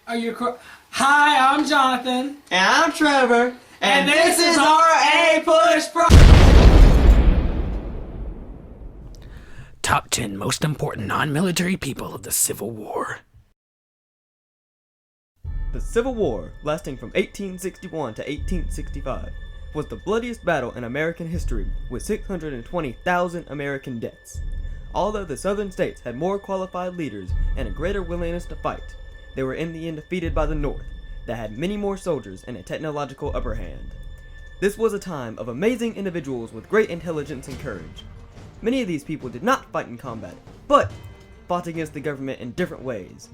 Hi, I'm Jonathan. And I'm Trevor. And this is our APUSH Top 10 most important non-military people of the Civil War. The Civil War, lasting from 1861 to 1865, was the bloodiest battle in American history, with 620,000 American deaths. Although the southern states had more qualified leaders and a greater willingness to fight, they were in the end defeated by the North, that had many more soldiers and a technological upper hand. This was a time of amazing individuals with great intelligence and courage. Many of these people did not fight in combat, but fought against the government in different ways.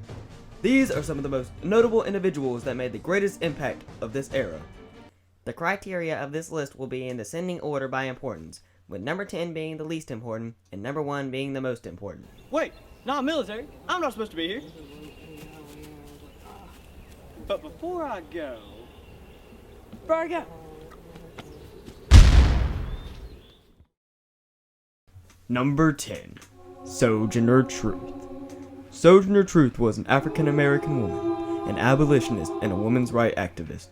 These are some of the most notable individuals that made the greatest impact of this era. The criteria of this list will be in descending order by importance, with number 10 being the least important, and number 1 being the most important. Wait, not military. I'm not supposed to be here. But before I go... Number 10. Sojourner Truth. Sojourner Truth was an African-American woman, an abolitionist, and a women's rights activist.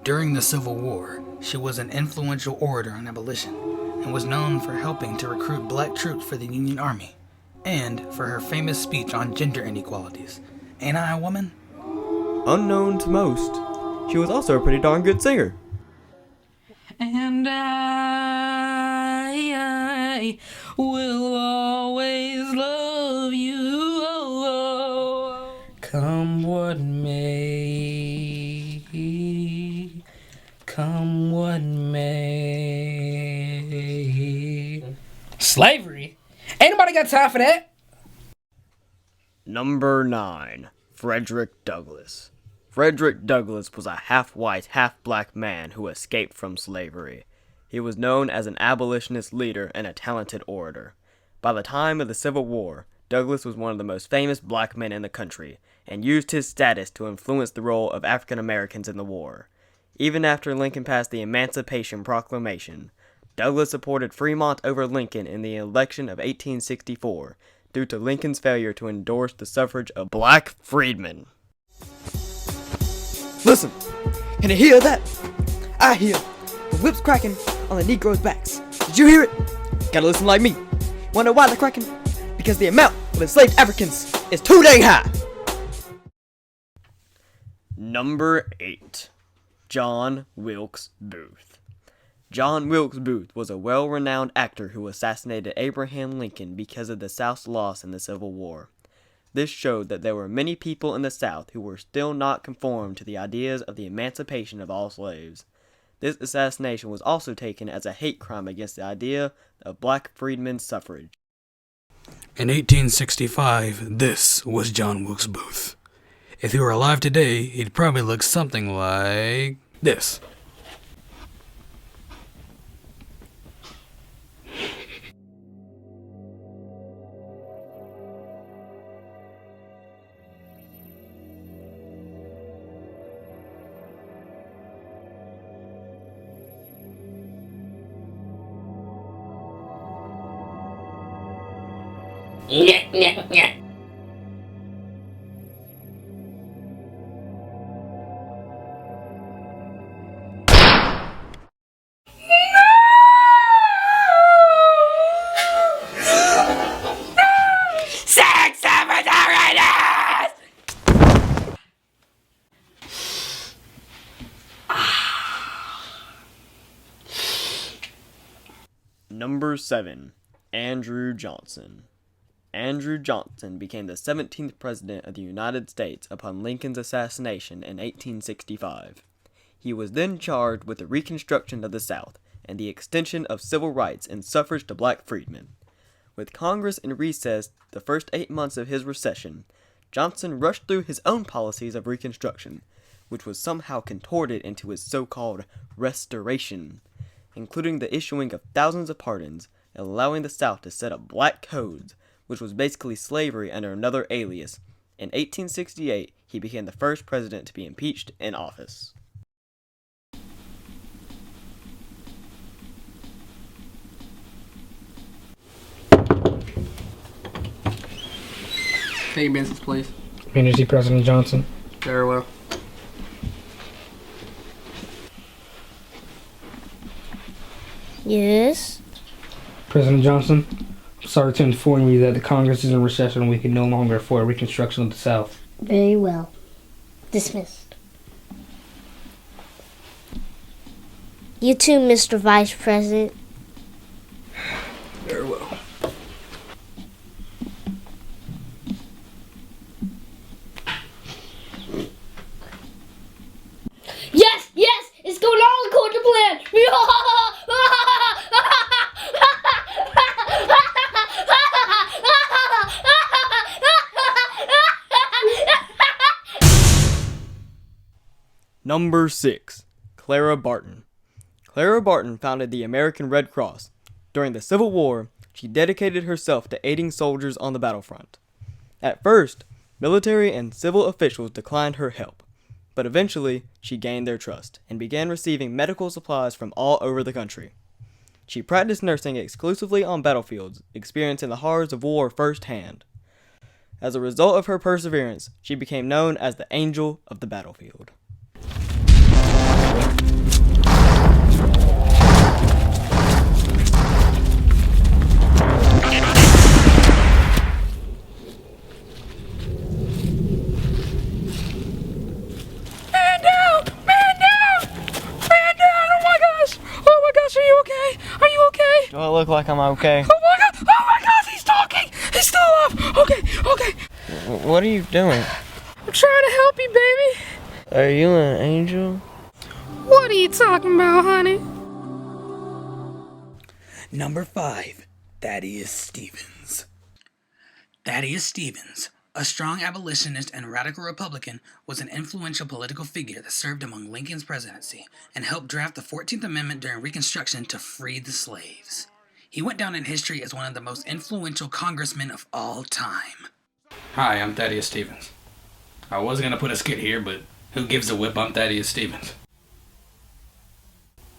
During the Civil War, she was an influential orator on abolition and was known for helping to recruit black troops for the Union Army, and for her famous speech on gender inequalities. Ain't I a woman? Unknown to most, she was also a pretty darn good singer. And I will always love you, come what may, come what may. Slavery? Ain't nobody got time for that. Number 9. Frederick Douglass. Frederick Douglass was a half-white, half-black man who escaped from slavery. He was known as an abolitionist leader and a talented orator. By the time of the Civil War, Douglass was one of the most famous black men in the country, and used his status to influence the role of African Americans in the war. Even after Lincoln passed the Emancipation Proclamation, Douglass supported Fremont over Lincoln in the election of 1864, due to Lincoln's failure to endorse the suffrage of black freedmen. Listen, can you hear that? I hear the whips cracking on the Negroes' backs. Did you hear it? Gotta listen like me. Wonder why they're cracking? Because the amount of enslaved Africans is too dang high. Number 8. John Wilkes Booth. John Wilkes Booth was a well-renowned actor who assassinated Abraham Lincoln because of the South's loss in the Civil War. This showed that there were many people in the South who were still not conformed to the ideas of the emancipation of all slaves. This assassination was also taken as a hate crime against the idea of black freedmen's suffrage. In 1865, this was John Wilkes Booth. If he were alive today, he'd probably look something like this. Number 7. Andrew Johnson. Andrew Johnson became the 17th President of the United States upon Lincoln's assassination in 1865. He was then charged with the Reconstruction of the South and the extension of civil rights and suffrage to black freedmen. With Congress in recess the first 8 months of his recession, Johnson rushed through his own policies of Reconstruction, which was somehow contorted into his so-called Restoration, including the issuing of thousands of pardons and allowing the South to set up black codes, which was basically slavery under another alias. In 1868, he became the first president to be impeached in office. Take your business, please. Community President Johnson. Very well. Yes? President Johnson, I'm sorry to inform you that the Congress is in recession and we can no longer afford Reconstruction of the South. Very well. Dismissed. You too, Mr. Vice President. Very well. Yes, yes, it's going all according to plan. Number 6. Clara Barton. Clara Barton founded the American Red Cross. During the Civil War, she dedicated herself to aiding soldiers on the battlefront. At first, military and civil officials declined her help, but eventually she gained their trust and began receiving medical supplies from all over the country. She practiced nursing exclusively on battlefields, experiencing the horrors of war firsthand. As a result of her perseverance, she became known as the Angel of the Battlefield. Do I look like I'm okay? Oh my God, he's talking! He's still alive! Okay. What are you doing? I'm trying to help you, baby. Are you an angel? What are you talking about, honey? Number 5. Thaddeus Stevens. Thaddeus Stevens, a strong abolitionist and radical Republican, was an influential political figure that served among Lincoln's presidency and helped draft the 14th Amendment during Reconstruction to free the slaves. He went down in history as one of the most influential congressmen of all time. Hi, I'm Thaddeus Stevens. I was going to put a skit here, but who gives a whip? I'm Thaddeus Stevens.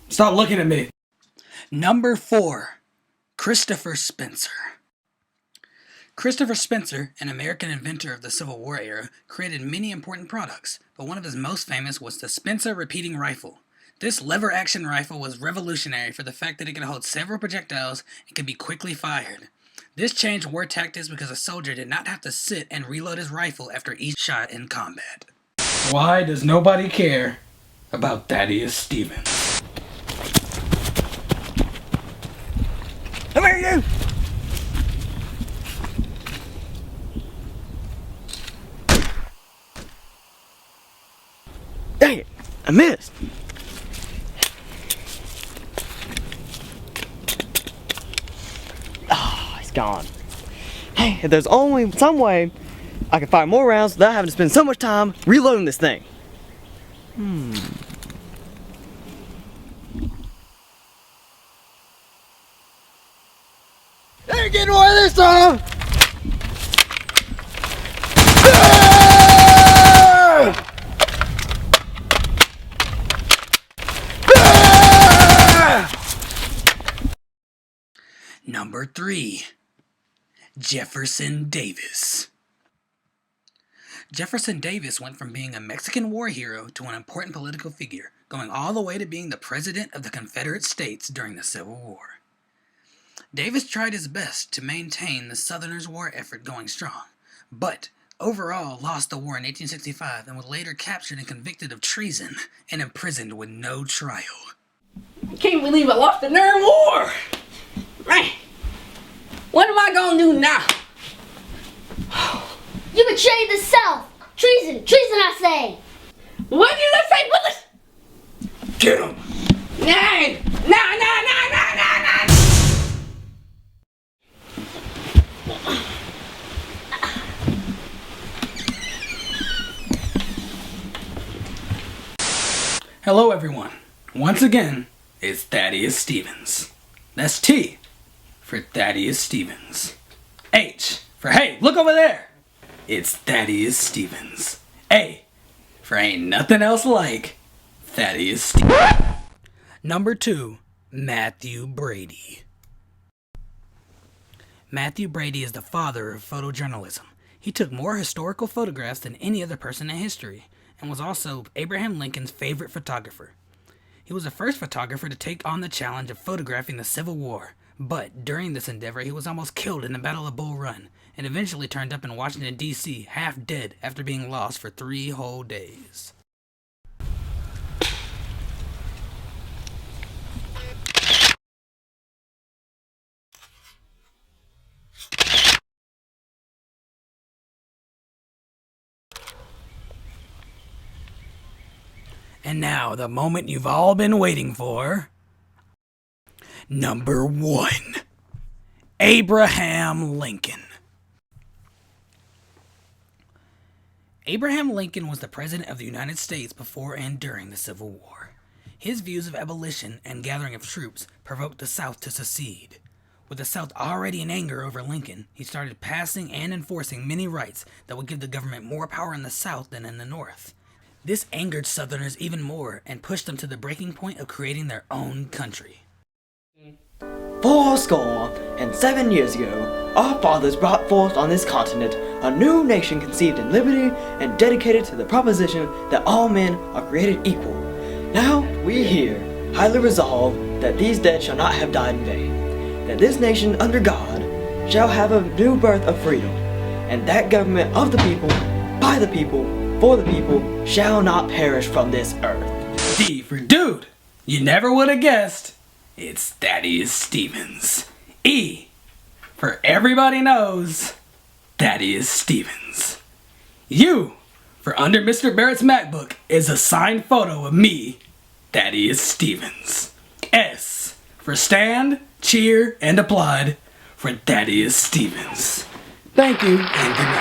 Stop looking at me! Number 4. Christopher Spenser. Christopher Spenser, an American inventor of the Civil War era, created many important products, but one of his most famous was the Spenser repeating rifle. This lever-action rifle was revolutionary for the fact that it could hold several projectiles and could be quickly fired. This changed war tactics because a soldier did not have to sit and reload his rifle after each shot in combat. Why does nobody care about Thaddeus Stevens? Come here, you! Dang it! I missed! Ah, he's gone. Hey, if there's only some way I can fire more rounds without having to spend so much time reloading this thing. Ain't getting away this time! Number 3. Jefferson Davis. Jefferson Davis went from being a Mexican war hero to an important political figure, going all the way to being the President of the Confederate States during the Civil War. Davis tried his best to maintain the Southerners' war effort going strong, but overall lost the war in 1865 and was later captured and convicted of treason and imprisoned with no trial. I can't believe I lost the darn war! Man, what am I gonna do now? You betrayed the South! Treason! Treason, I say! What did I say? What the... Get him! Nah! Hello everyone. Once again, it's Thaddeus Stevens. That's T for Thaddeus Stevens. H for hey, look over there. It's Thaddeus Stevens. A for ain't nothing else like Thaddeus Stevens. Number 2, Matthew Brady. Matthew Brady is the father of photojournalism. He took more historical photographs than any other person in history. and was also Abraham Lincoln's favorite photographer. He was the first photographer to take on the challenge of photographing the Civil War, but during this endeavor he was almost killed in the Battle of Bull Run, and eventually turned up in Washington, D.C. half dead after being lost for 3 whole days. And now, the moment you've all been waiting for. Number 1. Abraham Lincoln. Abraham Lincoln was the President of the United States before and during the Civil War. His views of abolition and gathering of troops provoked the South to secede. With the South already in anger over Lincoln, he started passing and enforcing many rights that would give the government more power in the South than in the North. This angered Southerners even more and pushed them to the breaking point of creating their own country. 7 years ago, our fathers brought forth on this continent a new nation conceived in liberty and dedicated to the proposition that all men are created equal. Now we here highly resolve that these dead shall not have died in vain, that this nation under God shall have a new birth of freedom, and that government of the people, by the people, for the people, shall not perish from this earth. D for dude. You never would have guessed. It's Thaddeus Stevens. E for everybody knows Thaddeus Stevens. U for under Mr. Barrett's MacBook is a signed photo of me, Thaddeus Stevens. S for stand, cheer, and applaud for Thaddeus Stevens. Thank you and good night.